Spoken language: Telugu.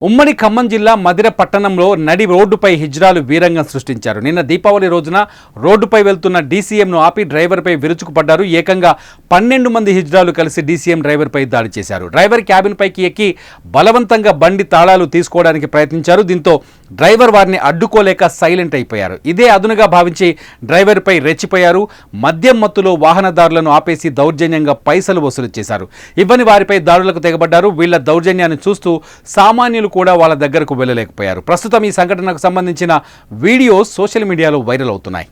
ఉమ్మడి ఖమ్మం జిల్లా మదిర పట్టణంలో నడి రోడ్డుపై హిజ్రాలు వీరంగం సృష్టించారు. నిన్న దీపావళి రోజున రోడ్డుపై వెళ్తున్న డీసీఎంను ఆపి డ్రైవర్పై విరుచుకుపడ్డారు. ఏకంగా 12 మంది హిజ్రాలు కలిసి డీసీఎం డ్రైవర్పై దాడి చేశారు. డ్రైవర్ క్యాబిన్ పైకి ఎక్కి బలవంతంగా బండి తాళాలు తీసుకోవడానికి ప్రయత్నించారు. దీంతో డ్రైవర్ వారిని అడ్డుకోలేక సైలెంట్ అయిపోయారు. ఇదే అదునుగా భావించి డ్రైవర్పై రెచ్చిపోయారు. మద్యం మత్తులో వాహనదారులను ఆపేసి దౌర్జన్యంగా పైసలు వసూలు చేశారు. ఇవ్వని వారిపై దాడులకు తెగబడ్డారు. వీళ్ల దౌర్జన్యాన్ని చూస్తూ సామాన్యులు కూడా వాళ్ళ దగ్గరకు వెళ్ళలేకపోయారు. ప్రస్తుతం ఈ సంఘటనకు సంబంధించిన వీడియోస్ సోషల్ మీడియాలో వైరల్ అవుతున్నాయి.